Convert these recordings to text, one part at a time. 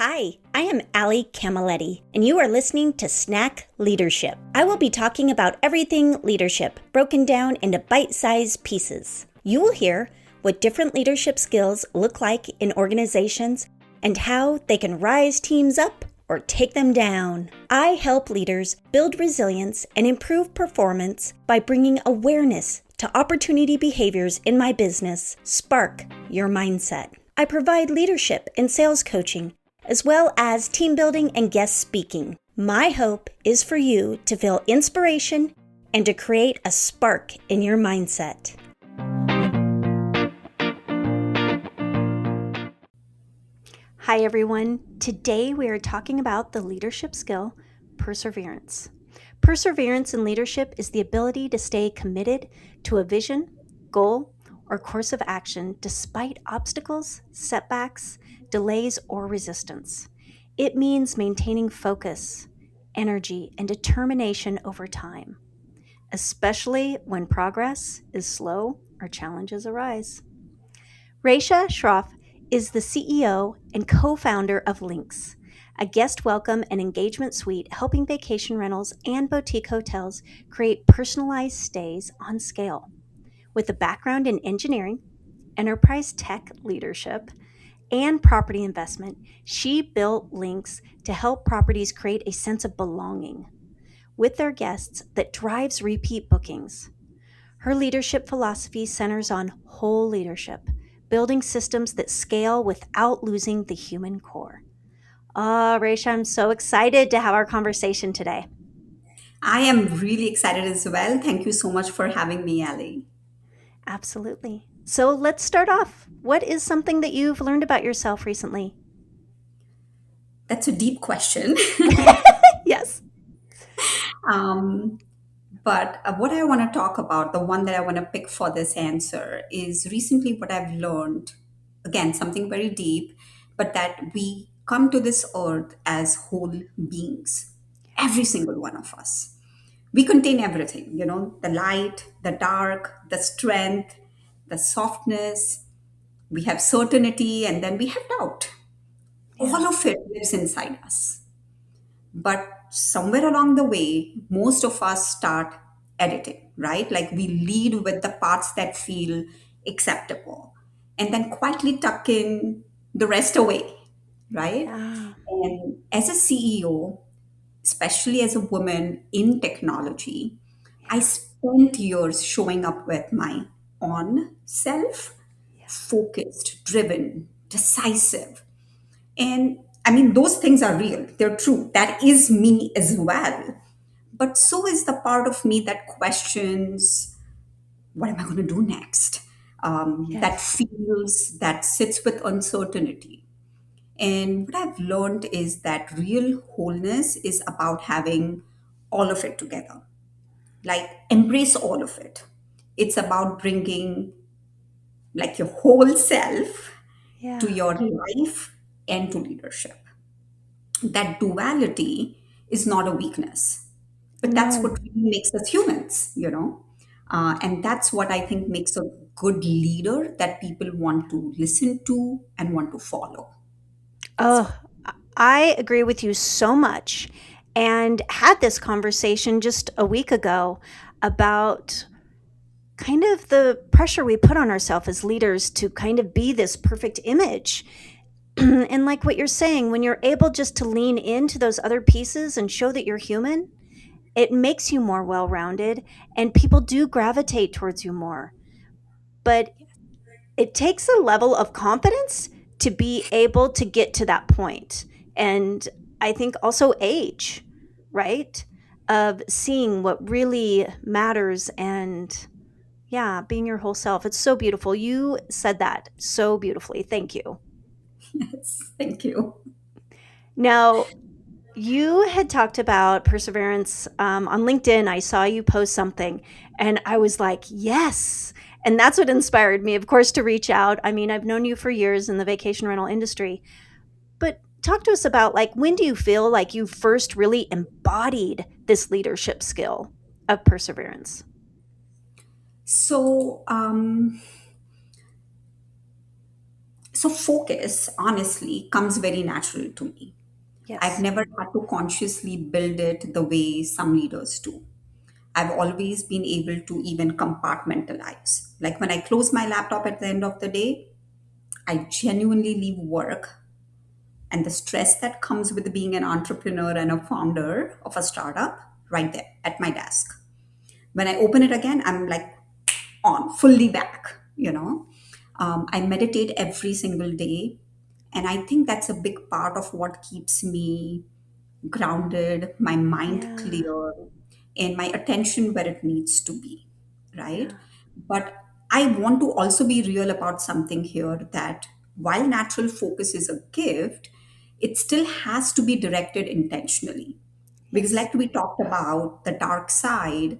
Hi, I am Allie Camilletti, and you are listening to Snack Leadership. I will be talking about everything leadership, broken down into bite-sized pieces. You will hear what different leadership skills look like in organizations and how they can rise teams up or take them down. I help leaders build resilience and improve performance by bringing awareness to opportunity behaviors in my business. Spark your mindset. I provide leadership and sales coaching, as well as team building and guest speaking. My hope is for you to feel inspiration and to create a spark in your mindset. Hi everyone. Today we are talking about the leadership skill, perseverance. Perseverance in leadership is the ability to stay committed to a vision, goal, or course of action despite obstacles, setbacks, delays, or resistance. It means maintaining focus, energy, and determination over time, especially when progress is slow or challenges arise. Resha Shroff is the CEO and co-founder of Lynx, a guest welcome and engagement suite helping vacation rentals and boutique hotels create personalized stays on scale. With a background in engineering, enterprise tech leadership, and property investment, she built Lynx to help properties create a sense of belonging with their guests that drives repeat bookings. Her leadership philosophy centers on whole leadership, building systems that scale without losing the human core. Resha, I'm so excited to have our conversation today. I am really excited as well. Thank you so much for having me, Ali. Absolutely. So let's start off. What is something that you've learned about yourself recently? That's a deep question. Yes. um, but what I want to talk about, the one that I want to pick for this answer, is recently what I've learned. Again, something very deep, but that we come to this earth as whole beings, every single one of us. We contain everything, the light, the dark, the strength, the softness. We have certainty, and then we have doubt. Yeah. All of it lives inside us. But somewhere along the way, most of us start editing, right? Like we lead with the parts that feel acceptable and then quietly tuck in the rest away, right? Yeah. And as a CEO, especially as a woman in technology, I Yeah. spent years showing up with my on self, Yeah. focused, driven, decisive. And I mean, those things are real, they're true. That is me as well. But so is the part of me that questions, what am I going to do next? That Yes. feels, that sits with uncertainty. And what I've learned is that real wholeness is about having all of it together, like embrace all of it. It's about bringing like your whole self to Yeah. your life and to leadership. That duality is not a weakness, but that's No. what really makes us humans. And that's what I think makes a good leader that people want to listen to and want to follow. So Oh, I agree with you so much. And had this conversation just a week ago about kind of the pressure we put on ourselves as leaders to kind of be this perfect image. And like what you're saying, when you're able just to lean into those other pieces and show that you're human, it makes you more well rounded and people do gravitate towards you more. But it takes a level of confidence to be able to get to that point. And I think also age, right? Of seeing what really matters and yeah, being your whole self. It's so beautiful. You said that so beautifully. Thank you. yes, thank you. Now, you had talked about perseverance on LinkedIn. I saw you post something and I was like, yes. And that's what inspired me, of course, to reach out. I mean, I've known you for years in the vacation rental industry, but talk to us about like when do you feel like you first really embodied this leadership skill of perseverance? So So focus, honestly, comes very natural to me. I've Yes. never had to consciously build it the way some leaders do. I've always been able to even compartmentalize. Like when I close my laptop at the end of the day, I genuinely leave work and the stress that comes with being an entrepreneur and a founder of a startup right there at my desk. When I open it again, I'm like on, fully back, you know. I meditate every single day. And I think that's a big part of what keeps me grounded, my mind Yeah. clear, and my attention where it needs to be, right? Yeah. But I want to also be real about something here that while natural focus is a gift, it still has to be directed intentionally. Because, Yes. like we talked about, the dark side,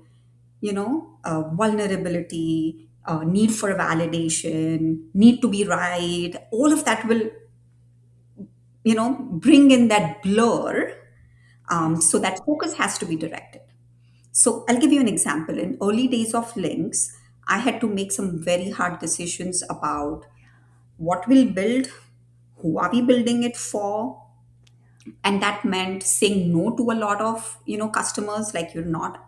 vulnerability, need for validation, need to be right, all of that will, bring in that blur. Yes. So that focus has to be directed. So I'll give you an example. In early days of Lynx, I had to make some very hard decisions about what we'll build, who are we building it for, and that meant saying no to a lot of customers. Like you're not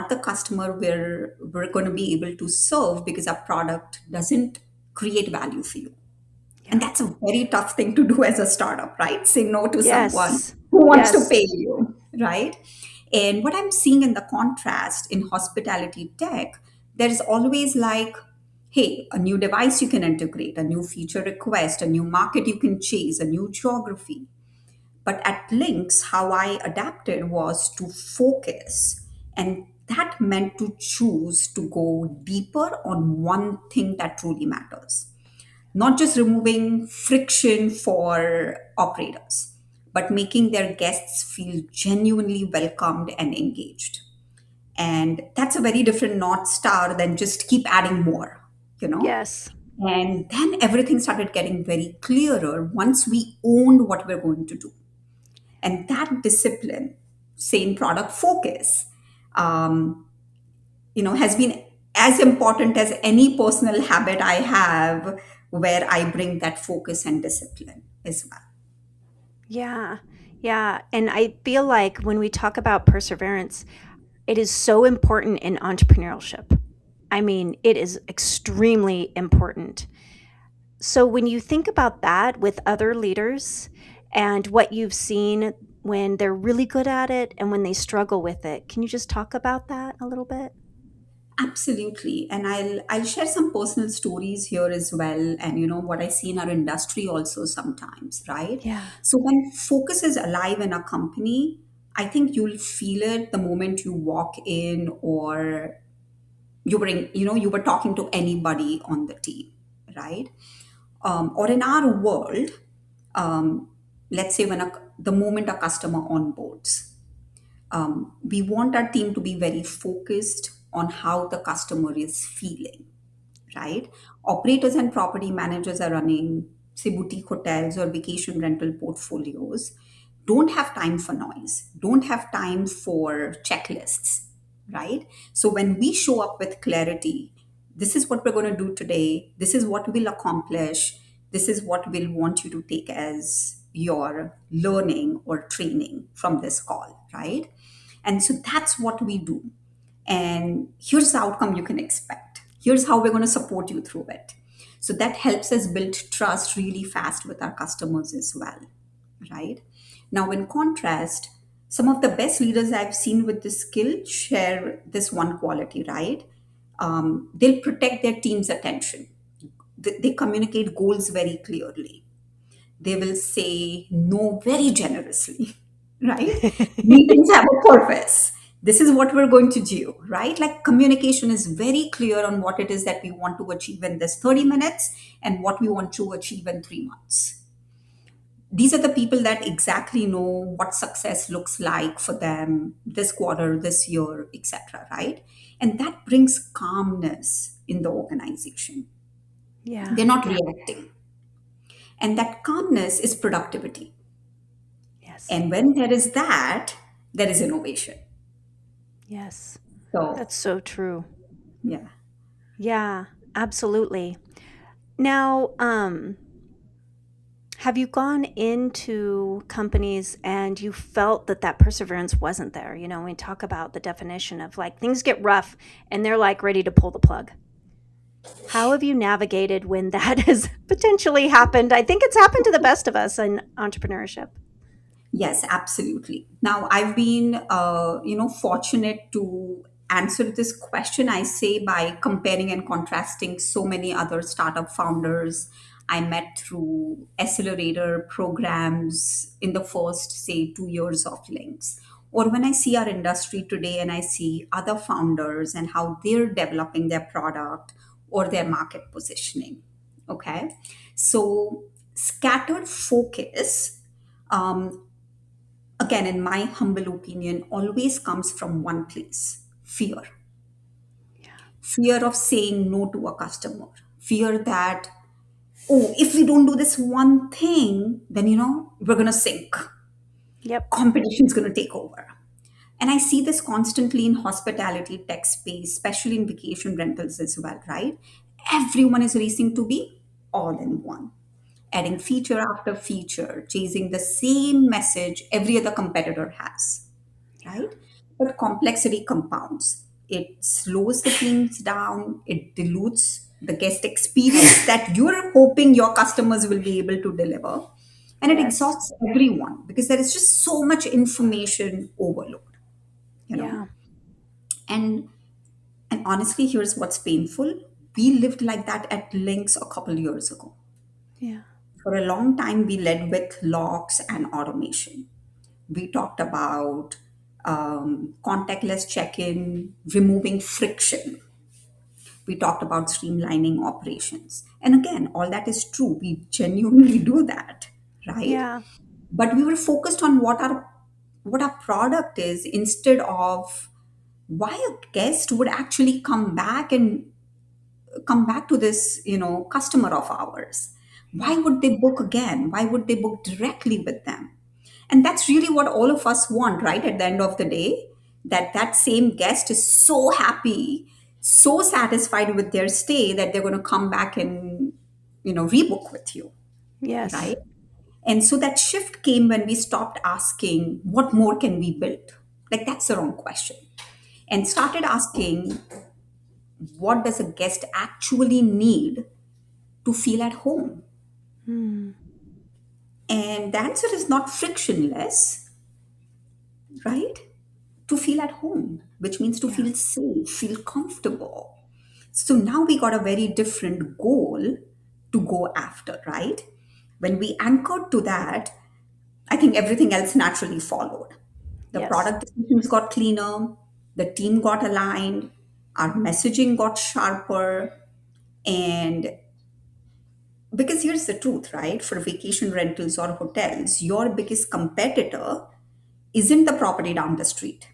the customer we're going to be able to serve because our product doesn't create value for you. And Yeah. that's a very tough thing to do as a startup, right? Say no to someone Yes. who wants to Yes. pay you, right? And what I'm seeing in the contrast in hospitality tech, there's always like, hey, a new device you can integrate, a new feature request, a new market you can chase, a new geography. But at Lynx, how I adapted was to focus. And that meant to choose to go deeper on one thing that truly matters, not just removing friction for operators, but making their guests feel genuinely welcomed and engaged. And that's a very different North Star than just keep adding more, you know? Yes. And then everything started getting very clearer once we owned what we're going to do. And that discipline, same product focus, um, has been as important as any personal habit I have where I bring that focus and discipline as well. Yeah. Yeah. And I feel like when we talk about perseverance, it is so important in entrepreneurship. I mean, it is extremely important. So when you think about that with other leaders and what you've seen when they're really good at it and when they struggle with it, can you just talk about that a little bit? Absolutely. And I'll share some personal stories here as well, and what I see in our industry also sometimes, right? Yeah. So when focus is alive in a company, I think you'll feel it the moment you walk in, or you were talking to anybody on the team, right? Or in our world, um, let's say the moment a customer onboards, we want our team to be very focused on how the customer is feeling, right? Operators and property managers are running, say, boutique hotels or vacation rental portfolios, don't have time for noise, don't have time for checklists, right? So when we show up with clarity, this is what we're going to do today, this is what we'll accomplish, this is what we'll want you to take as your learning or training from this call, right? And so that's what we do. And here's the outcome you can expect. Here's how we're going to support you through it. So that helps us build trust really fast with our customers as well, right? Now, in contrast, some of the best leaders I've seen with this skill share this one quality, right? They'll protect their team's attention. They communicate goals very clearly. They will say no very generously, right? Meetings have a purpose. This is what we're going to do, right? Like communication is very clear on what it is that we want to achieve in this 30 minutes and what we want to achieve in 3 months. These are the people that exactly know what success looks like for them this quarter, this year, etc., right? And that brings calmness in the organization. Yeah. They're not reacting. And that calmness is productivity. Yes. And when there is that, there is innovation. Yes. So, That's so true. yeah. Yeah, absolutely. Now, have you gone into companies and you felt that that perseverance wasn't there? You know, we talk about the definition of like things get rough and they're like ready to pull the plug. How have you navigated when that has potentially happened? I think it's happened to the best of us in entrepreneurship. Yes, absolutely. Now, I've been, fortunate to answer this question. I say by comparing and contrasting so many other startup founders I met through accelerator programs in the first, say, 2 years of Lynx. Or when I see our industry today and I see other founders and how they're developing their product or their market positioning. Okay. So, scattered focus, um, again, in my humble opinion, always comes from one place: fear. Yeah. Fear of saying no to a customer. Fear that, oh, if we don't do this one thing, then, we're going to sink. Yep. Competition is going to take over. And I see this constantly in hospitality tech space, especially in vacation rentals as well, right? Everyone is racing to be all in one, adding feature after feature, chasing the same message every other competitor has, Yeah. right? But complexity compounds. It slows the teams down, it dilutes the guest experience that you're hoping your customers will be able to deliver. And it Yes. exhausts everyone because there is just so much information overload, you know. Yeah. And honestly, here's what's painful. We lived like that at Lynx a couple years ago. Yeah. For a long time, we led with logs and automation. We talked about contactless check-in, removing friction. We talked about streamlining operations. And again, all that is true. We genuinely do that, right? Yeah. But we were focused on what our product is instead of why a guest would actually come back to this, customer of ours. Why Yeah. would they book again? Why would they book directly with them? And that's really what all of us want, right? At the end of the day, that same guest is so happy, so satisfied with their stay that they're going to come back and, rebook with you, Yes. right? And so that shift came when we stopped asking, what more can we build? Like, that's the wrong question. And started asking, what does a guest actually need to feel at home? Hmm. And the answer is not frictionless, right? To feel at home, which means to Yeah. feel safe, feel comfortable. So now we got a very different goal to go after, right? When we anchored to that, I think everything else naturally followed. The Yes. product decisions got cleaner, the team got aligned, our messaging got sharper, and because here's the truth, right? For vacation rentals or hotels, your biggest competitor isn't the property down the street.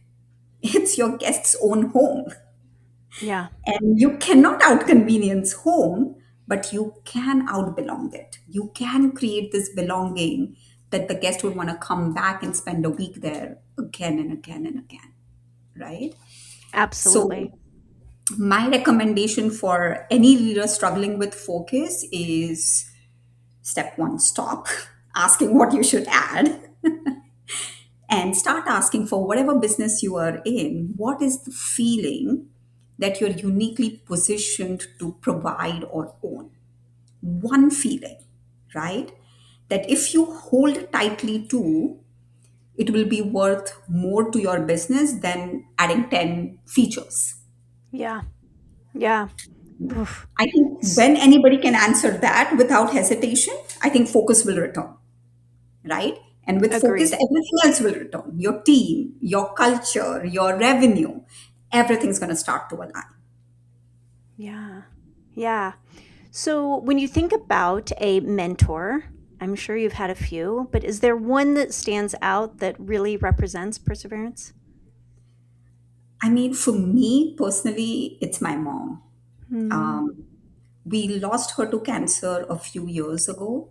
It's your guest's own home. Yeah. And you cannot outconvenience home, but you can outbelong it. You can create this belonging that the guest would want to come back and spend a week there again and again and again, right? So, Absolutely. my recommendation for any leader struggling with focus is step one, stop asking what you should add and start asking for whatever business you are in, what is the feeling that you're uniquely positioned to provide or own? One feeling, right? That if you hold tightly to, it will be worth more to your business than adding 10 features. Yeah. Yeah. Oof. I think S- when anybody can answer that without hesitation, I think focus will return, right? And with focus, Agreed. everything else will return: your team, your culture, your revenue, everything's going to start to align. Yeah. Yeah. So, when you think about a mentor, I'm sure you've had a few, but is there one that stands out that really represents perseverance? I mean, for me personally, it's my mom. Hmm. Um, we lost her to cancer a few years ago,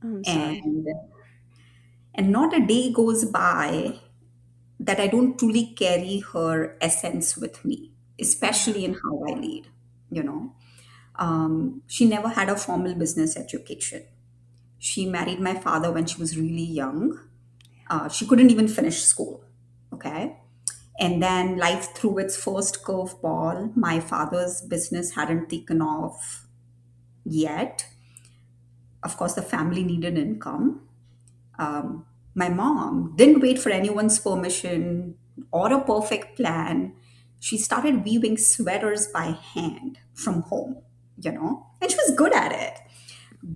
I'm sorry. and not a day goes by that I don't truly carry her essence with me, Yeah. especially in how I lead. You know, She never had a formal business education. She married my father when she was really young. She couldn't even finish school. Okay. And then life threw its first curveball. My father's business hadn't taken off yet. Of course, the family needed income. My mom didn't wait for anyone's permission or a perfect plan. She started weaving sweaters by hand from home, and she was good at it.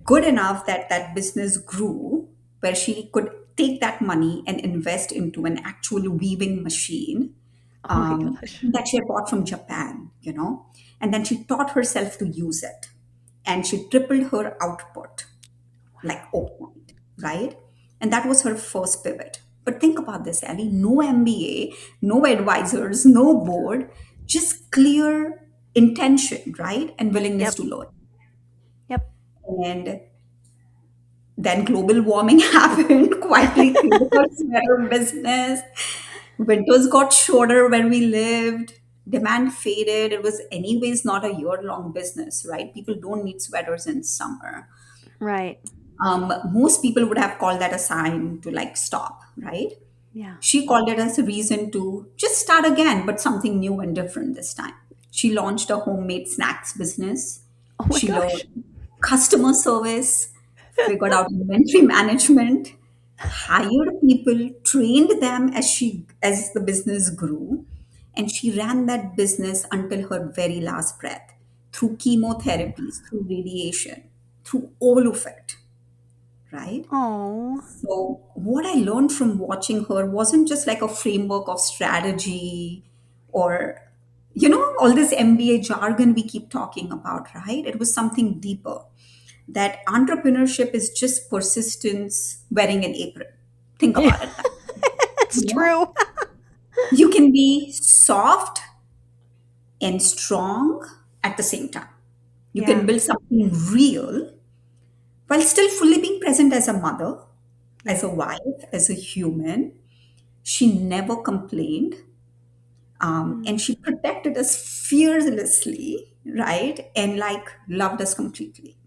Good enough that that business grew where she could take that money and invest into an actual weaving machine Oh my gosh. that she had bought from Japan. And then she taught herself to use it. And she tripled her output like overnight, right? And that was her first pivot. But think about this, Ellie, no MBA, no advisors, no board, just clear intention, right? And willingness Yep. to learn. Yep. And then global warming happened, quietly killed her sweater business. Winters got shorter where we lived. Demand faded. It was, anyways, not a year long business, right? People don't need sweaters in summer. Right. Most people would have called that a sign to like stop, right? Yeah. She called it as a reason to just start again, but something new and different this time. She launched a homemade snacks business. Oh my She learned gosh. customer service, figured out inventory management, hired people, trained them as the business grew, and she ran that business until her very last breath, through chemotherapies, through radiation, through all of it, right? Oh. So, what I learned from watching her wasn't just like a framework of strategy or, all this MBA jargon we keep talking about, right? It was something deeper. That entrepreneurship is just persistence wearing an apron. Think Yeah, about it that way. that's You know, true. you can be soft and strong at the same time. You can Yeah. build something real while still fully being present as a mother, as Yeah. a wife, as a human. She never complained, and Mm. she protected us fearlessly, right? And like loved us completely,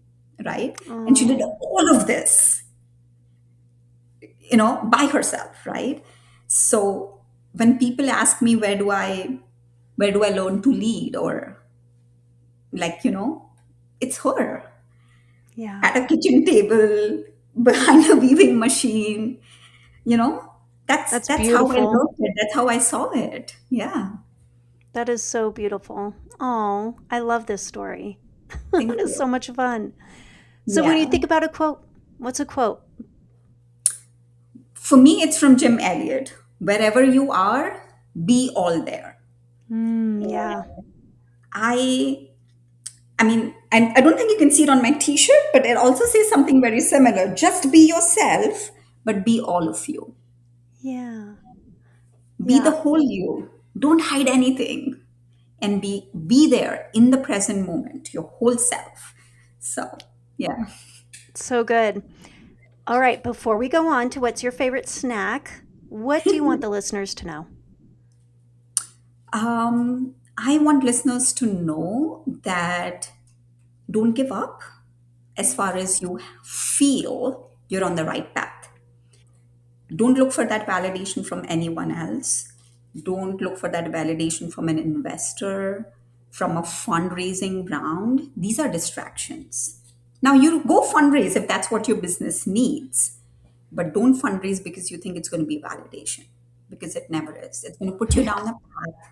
right? And she did Oh. all of this, by herself, right? So when people ask me where do I learn to lead, or like, it's her Yeah. at a kitchen table behind a weaving machine, you know. That's That's that's how I beautiful. learned it. That's how I saw it. Yeah. That is so beautiful. Oh, I love this story. That Thank is you. so much fun. So when you Yeah. think about a quote, what's a quote? For me, it's from Jim Elliot. Wherever you are, be all there. Yeah. I I mean, I don't think you can see it on my t-shirt, but it also says something very similar. Just be yourself, but be all of you. Yeah. Be the Yeah. whole you. Don't hide anything. And be there in the present moment, your whole self. So yeah. So good. All right, before we go on to what's your favorite snack, what do you want the listeners to know? I want listeners to know that don't give up as far as you feel you're on the right path. Don't look for that validation from anyone else. Don't look for that validation from an investor, from a fundraising round. These are distractions. Now, you go fundraise if that's what your business needs, but don't fundraise because you think it's going to be validation, because it never is. It's going to put you down a path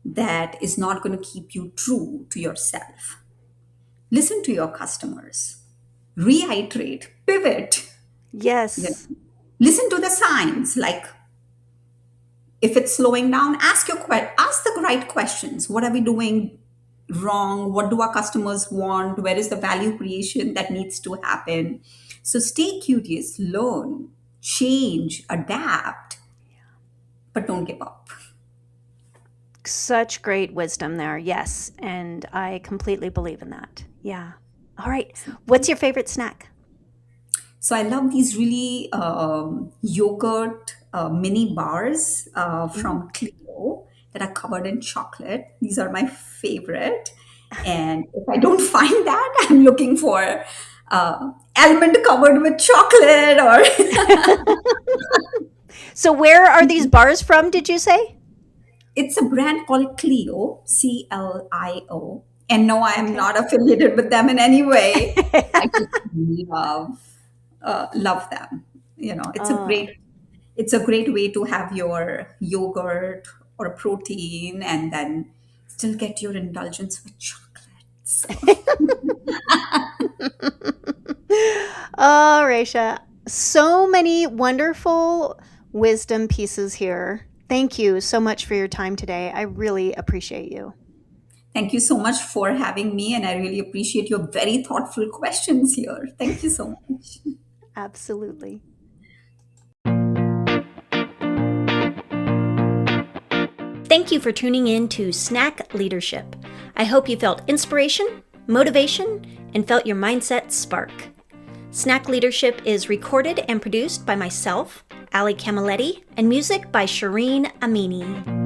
that is not going to keep you true to yourself. Listen to your customers, reiterate, pivot. You Yes. know, listen to the signs, like if it's slowing down, ask the right questions. What are we doing wrong? What do our customers want? Where is the value creation that needs to happen? So stay curious, learn, change, adapt, but don't give up. Such great wisdom there. Yes. And I completely believe in that. Yeah. All right. What's your favorite snack? So I love these really yogurt mini bars Ooh. from Clio that are covered in chocolate. These are my favorite. And if I don't find that, I'm looking for almond covered with chocolate or So, where are these bars from, did you say? it's a brand called Clio, Clio. And no, I am Okay. not affiliated with them in any way. I just love them. You know, Oh. it's a great way to have your yogurt or protein and then still get your indulgence with chocolate. So Oh, Resha, so many wonderful wisdom pieces here. Thank you so much for your time today. I really appreciate you. thank you so much for having me, and I really appreciate your very thoughtful questions here. Thank you so much. Absolutely. Thank you for tuning in to Snack Leadership. I hope you felt inspiration, motivation, and felt your mindset spark. Snack Leadership is recorded and produced by myself, Ali Camilletti, and music by Shireen Amini.